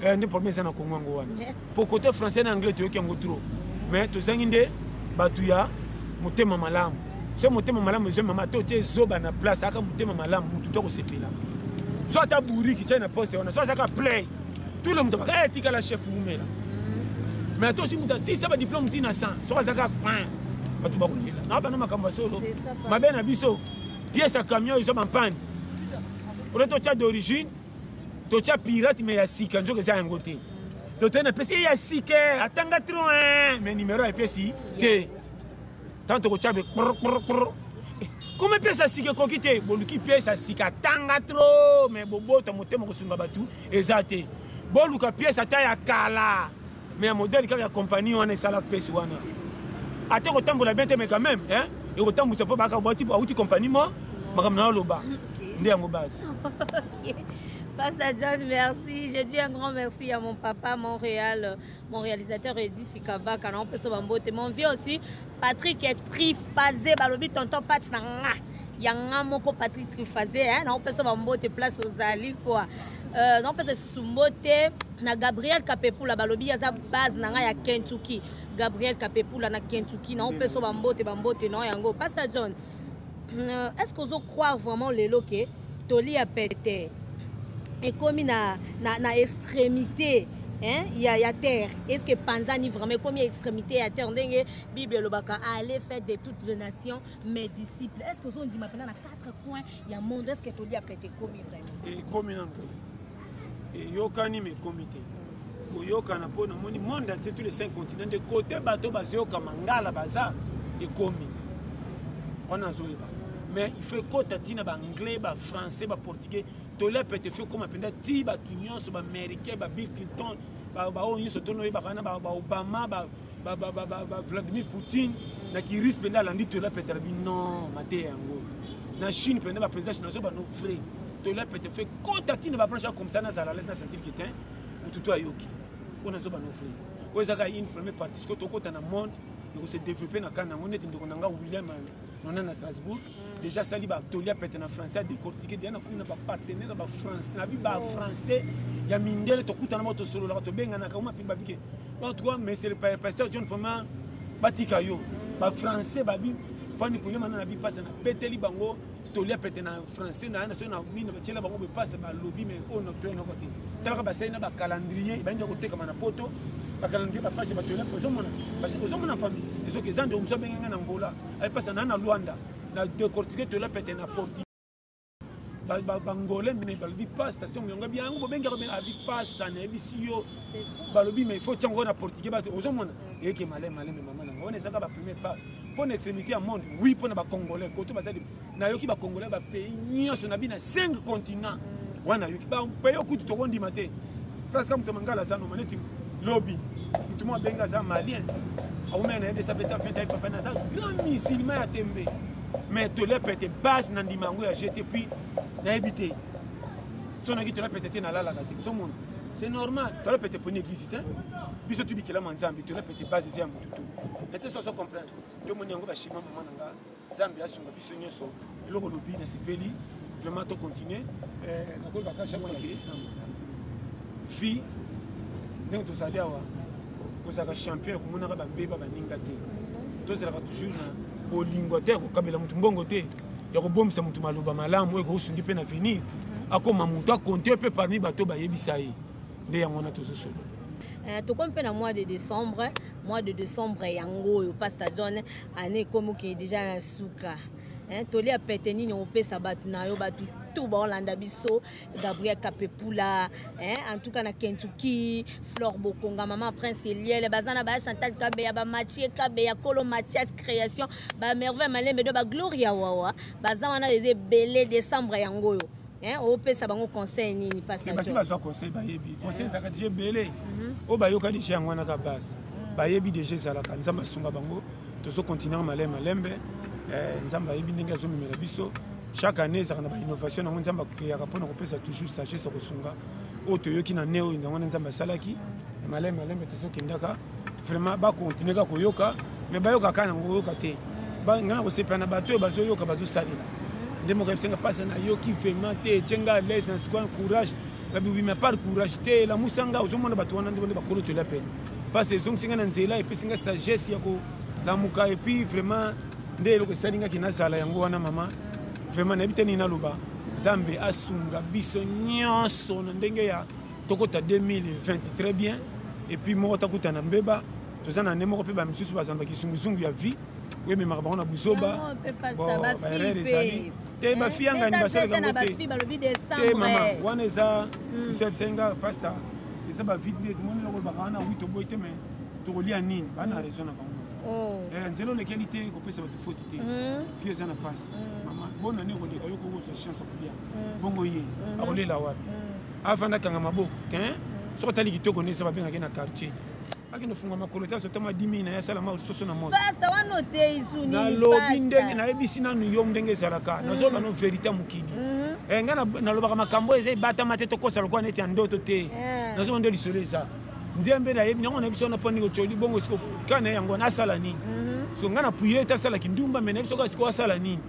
B: ne premier ça na Congo wana pour côté français na anglais to yango trop mais to zanginde batu ya mutema malamu so mutema malamu zo mama to tie zoba na place aka mutema malamu mutu to ko sepela so ata buriki tena na poste ona so aka play. Tout le monde va dire que la chef vous met là. Mais toi si tu as un diplôme tu as 100, soit ça va tu vas rouler là. Non pas non ma cambo solo. Ma ben abiso pièce à camion ils sont en panne. On est toi d'origine, toi pirate mais il y a 6 quand je que un côté. Donc tu as PC il y a 6 que attends trop mais numéro est pièce T. Tant que tu as comment pièce à 6 que kokité bon qui pièce à 6 attends trop mais bobo ta moté mo sunga batu exacté. Bon, le pièce à taille à Kala, mais un modèle qui a compagnie, on est salade pièce. Attends, autant pour la bête, mais quand même, hein, et autant vous savez pas qu'à type à compagnie, moi, madame Naloba, on est à mon base.
C: Pasteur John, merci. Je dis un grand merci à mon papa, mon réalisateur Eddy Sikaba, quand on peut se bamboter. Mon vieux aussi, Patrick est triphasé, balobi tonton Pat nanga. Yanga moko Patrick triphasé, hein, on peut se bamboter place aux Ali quoi. Non parce que sumbote na Gabriel Kapepula balobi ya za base nanga ya Kentucky. Gabriel Kapepula na Kentucky na on peut so bambote non yango. Pasteur John, est-ce que vous croyez vraiment les loquets toli a pété et comme na extrémité hein il y a terre. Est-ce que Panzani vraiment comme extrémité à terre ndenge Bible le baka aller faire de toutes les nations mes disciples. Est-ce que vous dit maintenant à 4 coins il y a monde est-ce que toli a pété comme vraiment
B: et comme et yokani mes comités yokana pona moni monde entier tous les 5 continents de côté bateau bazoka mangala baza et commis on a zoeba mais il fait côté tina ba anglais ba français ba portugais tolé peut te faire comme apenda ti ba tunion so ba américain ba Bill Clinton ba onyo so tono ba kana ba Obama ba Vladimir Poutine na qui risque penda landi tolé peut être non maté yango na Chine penda ba président na zo ba no frère tolé peut te faire côté tina ba branche comme ça na za la laisse na sentir que t'es tout à yoki on a zo ba no frère o ezaka une première partie ce que to côté na monde il se développer na kana on est ndonga William on a à Strasbourg déjà ça li ba tolia peut na français décortiquer bien na kuna ba partenaire ba France na bi ba français ya mindele to kuta na moto solo la to benga na kama pimba bike en tout cas mais c'est le pasteur John Foma batika yo ba français ba bi pani kunya na bi passe na beteli bango tolia peut na français na so na mine ba tiela bango be passe ba lobby mais on to na côté tala ba sai na ba calendrier ba ndio ko teka na poto ba calendrier ba page ba tolia ko zo mona parce que zo mona famille ezo ke zande umso benga na Angola ay passe na Luanda na décortiquer to la pété na porti bangolais mais balobi pas station yonga bien ngo benga ben abi pas ça ne bisio balobi mais il faut tchango na portugais ba ozomona eke malé maman na ngone zaka ba premier pas pour l'extrémité à monde oui pour na ba congolais koto bazali na yoki ba congolais ba pays nyonso na bina 5 continents wana yoki ba pays okuti to kondi maté parce que mtomangala za no maneti lobby mtumo benga za malien au mena de sa beta fête papa na za grand musulman ya tembe mais to le pété base na ndimango ya jeté puis na habité son qui te la pété na la son monde c'est normal tu la pété pour une église hein biso tu dis que la manzambi tu la pété base c'est un mututu était ça comprendre to moni yango ba shima mama nanga zambi asunga biso nyoso eloko lobi na sepeli vraiment to continuer na ko ba ka chaque fois fi ndenge to salia wa ko saka champion ko mona ba beba ba ninga te to zela toujours na bolingo te ko kabela mutu mbongo te ya ko bomisa mutu maloba malamu eko usungi pe na venir akoma mutu akonte pe parmi bato ba yebisa ye nde yango na tozo solo
C: to kompe na mois de décembre yango yo Pastor John ane komo ki déjà na suka to li apete nini opesa batu na yo batu tout ba Olanda biso Gabriel Kapepula en tout cas na Kentucky Flore Bokonga Maman Prince Eliel bazana ba Chantal Kabeya ba Mathieu Kabeya Kolo Mathias création ba merveille malembe do ba Gloria Wawa bazana na les belé décembre yango yo opesa bango conseil nini Pastor
B: John basi ba conseil ba yebi conseil ça ka déjà belé o ba yoka déjà ngwana ka base ba yebi déjà ça la kanza masunga bango tozo continuer malembe nzamba yebi ndenge zo mimela biso chaque année ça na ba innovation na nzamba ya kapona ko pesa toujours sagesse ko sunga oto yoki na neo ngwana nzamba salaki malembe tozo kindaka vraiment ba continuer ka koyoka mais ba yoka kana ngoyoka te ba ngana ko sepana ba to ba zo yoka ba zo salila ndemo ka senga passa na yoki vraiment te tchenga les na tukwa courage ba bi mais pas courage te la musanga ozomona ba to wana ndebo ba kolo to la peine parce que zonga singa na nzela et puis singa sagesse ya ko la muka et puis vraiment ndelo ko salinga kinasala yango wana mama vraiment nabite ni naluba Zambe asunga biso nyonso na ndenge ya tokota 2020 très bien et puis moko takuta na mbeba tozana ne moko pe ba misusu bazamba kisungusungu ya vie we me maraba na busoba ba rere sali te ba fianga ni basala ka te mama wana eza senga pasta eza ba vide moni loko ba kana wito boite me to kolia nini bana raison na bango nzelo le qualité ko pesa ba to faute te fie za na passe mama bona ne ko de ko yoko so chance ko bien bongo ye akolela wapi afanda kanga maboko so tali kitoko ne sa ba benga na quartier akino funga makolota so tama 10 na ya sala ma so na moto
C: basta wano te izuni
B: na lobi ndenge na ebisi na yo ndenge salaka na zo na vérité mukidi ngana na loba makambo eze bata mateto ko sala ko neti andoto te na zo ndo lisole ça nzembe na yebi nyongo na biso na poni ko choli bongo siko kana yango na sala nini so ngana puye ta sala kindumba mena biso ko siko sala nini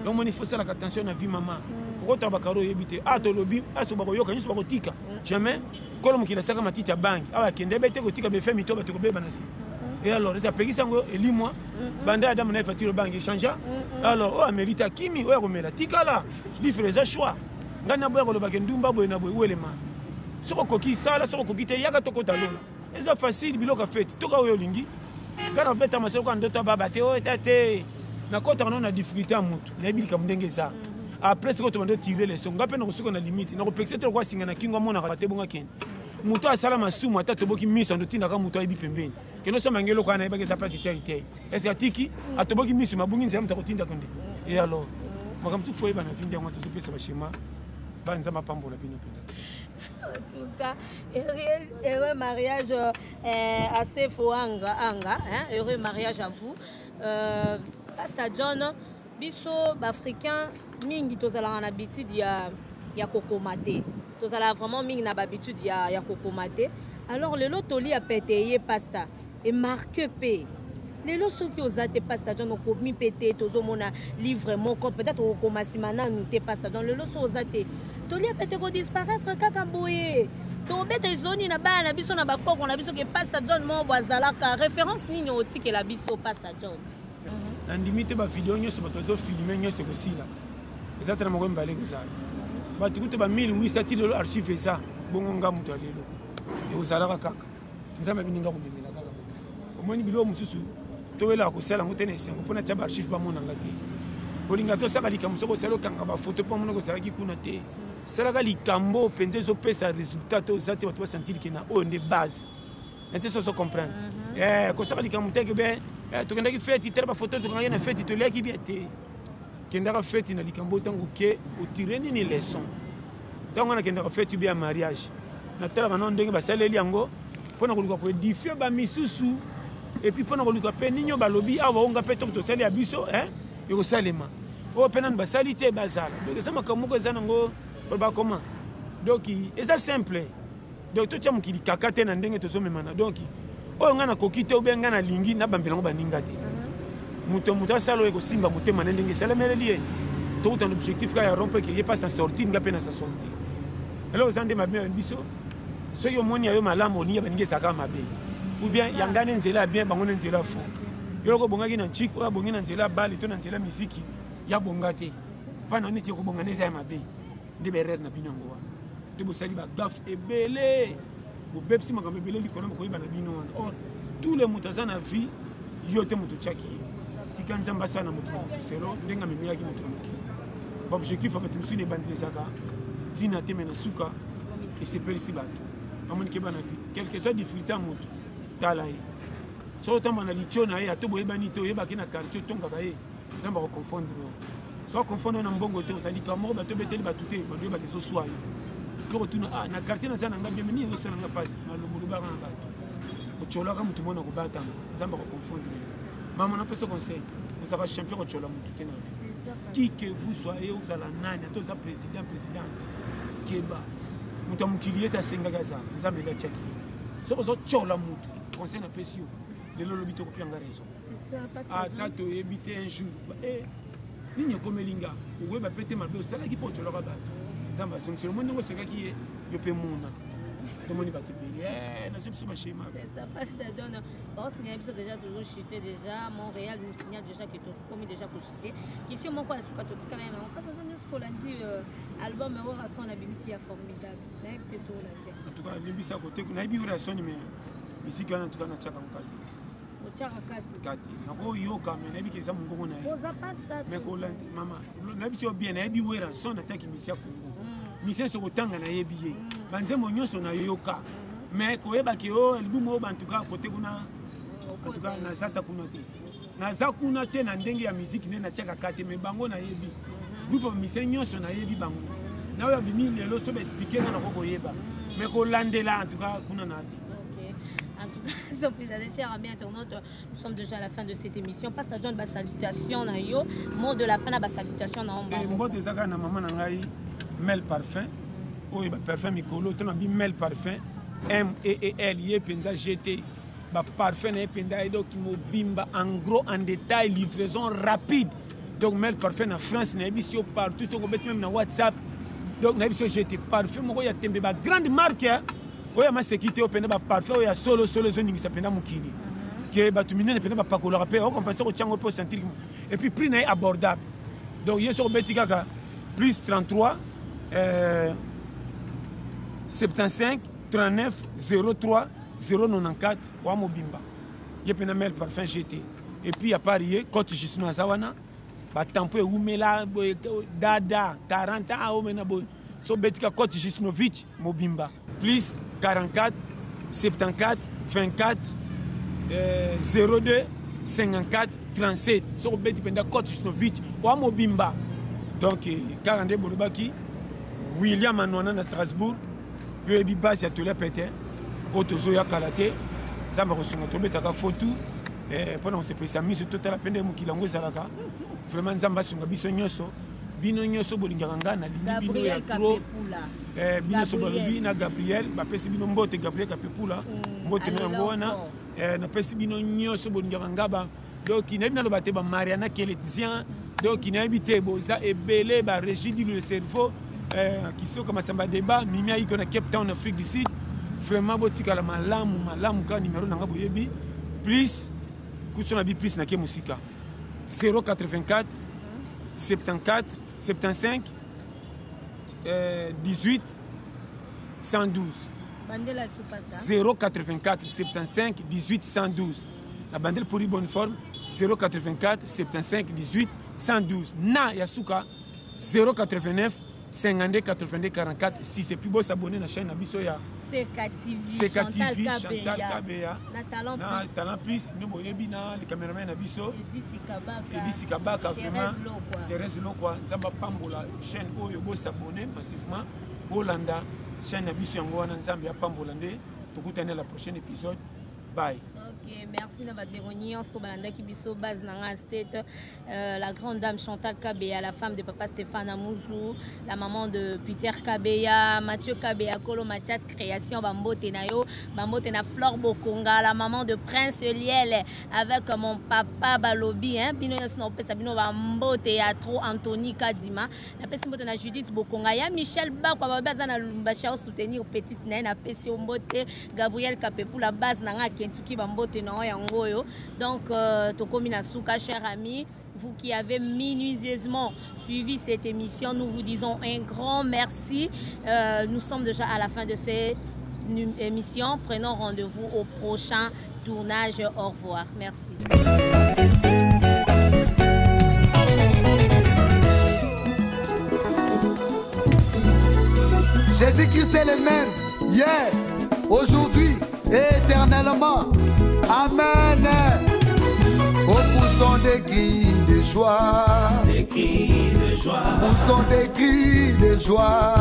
B: donc moni faut sala attention na vie maman ko to bakaro yebite ato lobi aso bako yoka nyiso bako tika jamais kolo mukila saka matiti ya bangi awa kende bete ko tika be femi to bato ko beba na si et alors ça pegisa ngo elimwa banda adam na fatiro bangi changea alors o amerita kimi o ya ko mela tika la livre za choix ngana boya ko lo bakendumba boye na boye welema soko koki sala soko koki te yaka to ko talona eza facile biloka fete to ka oyo lingi ngana beta masoko ko ndoto baba te o tate na kota na difficulté à mutu na bilika mndenge za après ce que tu vas tirer les sons ngape na ko na limite na ko pexer to ko singa na kingo mona ka te bonga ken mutu asala masumu ata to boki miso ndo tinda ka mutu ayibi pembeni keno so mangelo ko na ibake sa place territoire est-ce que atiki atoboki miso mabungi nzela mutako tinda konde et alors makamtu foi bana vindi yango to pesa ba shema banza mapambola bino penda
C: en tout cas heureux mariage assez foanga heureux mariage à vous Pastor John biso bafricain mingi tozala na habitude ya kokomate tozala vraiment mingi na habitude ya kokomate alors lelo toli a pété pasta et marque p lelo soki ozate Pastor John okomi pété tozomona livre moko peut-être okomasi mananu te Pastor John lelo so ozate toli a pété ko disparaître kaka boye to bete zoni na bana biso na bakoko na biso ke Pastor John mo bazalaka référence nini otike la biso Pastor John
B: andimite ba video nyonso bato zo filmer nyonso ko sila ezatana moko mbale ko sala bato kuto ba 1800 tilo archive ça bongo ngamu to lelo e ozalaka kaka nzamba bininga ko bimela kaka omoni bilo mususu to wela ko sala ngotene sengo pona taba archive ba mona ngati kolinga to saka likambo soko salo kanga ba photo po monoko salaki kuna te salaka likambo penze zo pesa résultat to zate bato ba sentir que na o ne base nete so comprendre ko saka likambo te que ben to kenda ki fête tere ba photo to kanga na fête to leki bien te kenda ka fête na likambo tango ke o tireni ni leçon tango na kenda ka fête bien mariage na tala banon ndenge ba saleli yango pona ko luka ko édifier ba misusu et puis pona ko luka pe ninyo ba lobi awa onga pe to sali ya biso yoko salema o pena ba salite bazala donc ça makambo ko zanango ba comment donc c'est simple donc to chamu kili kakate na ndenge to somemana donc o ngana kokite o benga na lingi na bambelango baninga te muto salo eko simba mutema na ndenge salemele lié to utan objectif ka ya rompe que y pas sa sortie nga pena sa sortie alors zande mabé biso so yo moni ayo malamu ni baninge saka mabe ou bien yangane nzela bien bangone nzela fo yo ko bonga kina chiko ya bonga nzela bali to na nzela misiki ya bonga te pana neti ko bonga neza ya mabe de berer na binongo wa de bo sali ba gaf ebele bo bepsi makambe ebele likona ko yeba na bino or tous les mutazana vie yo te mutu chaki tikanza mbasana mutu sero ndenga mimia ki mutu muki ba objectif fa mutu sine bandile saka dina te mena suka et c'est persi bato amoni ke bana vie quelque soit difficulté mutu talaye so tamba na lichona ya to boyeba ni to yeba kina quartier tonga kaye nzamba ko confondre so confondre na mbongo te osali kamo ba to beteli ba tuté ba do ba keso soye ko tuna na quartier na sana ngabye mini yo sana ngapasi na lumulu ba ngaba ko chola ka mutu mona ko bata nzamba ko confondre mama na peso conseil vous avez champion ko chola mutu tena qui que vous soyez vous ala nani to za présidente keba mutu mutilier ta senga gaza nzamba la chaki so ko chola mutu conseil na pesio le lobito ko pianga raison c'est ça parce que tato ebité un jour niño komelinga owe ba pete mabe osala ki po chola ba nzamba sonction mo ngo seka ki yo pe muna domoni ba tepeli na sepso ba schéma
C: c'est ça parce que John parce que ebiso déjà toujours chuté déjà Montréal nous signale déjà que tout commis déjà pour chuter qui si mon quoi suka to tikana na parce que on ce qu'on a dit album et orason na BBC ya formidable na epte so la dire
B: en tout cas BBC côté na ibi orason mais ici quand en tout cas na chaka mukati kati nako yoka mais na ibi ke za mungongo na
C: poza pasta
B: mais ko landi mama na biso bien na ibi wera son attaque misia Congo misia so kotanga na yebiye banze monyoso na yoka mais ko yeba ke o albumu o bantuka côté kuna en tout cas na zata kuna te na zakuna te na ndenge ya musique ne na chaka kati mais bango na yebi groupe misia nyonso na yebi bango na yo bimi lelo so ba expliquer na ko yeba mais ko landela en tout cas kuna na te.
C: En tout cas, chers amis internautes, nous sommes déjà à la fin de cette émission. Passe à John, ba salutation na yo. Mot de la fin na ba salutation na omba.
B: Mot de zaka na maman na ngai Mel Parfum. O ba parfum mikolo to na bi Mel Parfum. M E L Y penda GT. Ba parfum na penda edo ki mo bimba en gros en détail livraison rapide. Donc Mel Parfum na France na ebisio partout to ko beti même na WhatsApp. Donc na ebisio GT parfum mo ya tembe ba grande marque. Oya ma sécurité au pena ba parfait oya solo zoning sa pena mukili que ba tumine pena ba pakola pe o compenser au chango pour sentir et puis prix est abordable donc yeso ko beti kaka plus 33 75 39 03 094 wa mobimba ye pena Mel Parfum GT et puis à Paris côte juste na zawana ba tampo umela dada 40 a o mena bo so betika côte Gisnovic mobimba plus 44 74 24 02 54 37 so beti penda côte Gisnovic wa mobimba donc 42 bolobaki William Anona na Strasbourg yo ebi base ya tole pété otozo ya kalate ça me resonga to betaka photo pendant ce pesa mise total pende mukilango zalaka vraiment nzamba sunga biso nyoso bino nyoso bolingaka nga na lingi bino ya trop bino so balobi na Gabriel bapesi bino mbote Gabriel Kapepula mbote na yango wana na pesi bino nyoso bolingaka nga ba donc na bino loba te ba Mariana Keletizien donc na habité boza ebele ba régie du cerveau qui sont comme ça débat mimia iko na Cape Town Afrique du Sud vraiment botika la malamu ka numéro na nga boyebi plus kusona bi plus na ke musika 084 74 75 18 112 084 75 18 112 la bandelle pour une bonne forme 084 75 18 112 na Yasuka 089 52 82 44 si c'est plus beau s'abonner à la chaîne Abisso ya
C: CKTV
B: Chantal Kabea
C: na
B: Talent Plus nous boyebi na les caméramans Abisso Edisi Kabaka vraiment Thérèse Lokwa nzamba pambola chaîne oyo bo s'abonner massivement Bolanda chaîne Abisso yango wana nzambe ya pambola nde tokutana la prochaine épisode bye.
C: Merci de votre dérognée. Sur Balanda Kibiso, base Nanga State, la grande dame Chantal Kabea, la femme de papa Stéphane Amouzou, la maman de Peter Kabea, Mathieu Kabea, Kolo Mathias Création, Bambote Nayo, Bambote na Flore Bokonga, la maman de Prince Liel, avec mon papa Balobi, hein, Bino Yasnope Sabino Bambote, Atro Anthony Kadima, la personne de Judith Bokonga, ya Michel Bakwa, Bazana Lumbacha soutenir Petit Nain, Pessi Ombote, Gabriel Kapepou, la base Nanga Kentucky Bambote. Donc, Tokomina Souka, chers amis, vous qui avez minutieusement suivi cette émission, nous vous disons un grand merci. Nous sommes déjà à la fin de cette émission. Prenons rendez-vous au prochain tournage. Au revoir. Merci.
A: Jésus-Christ est le même, hier, aujourd'hui et éternellement. Amen. Au poussant des cris de joie. Des cris de joie. Poussant des cris de joie.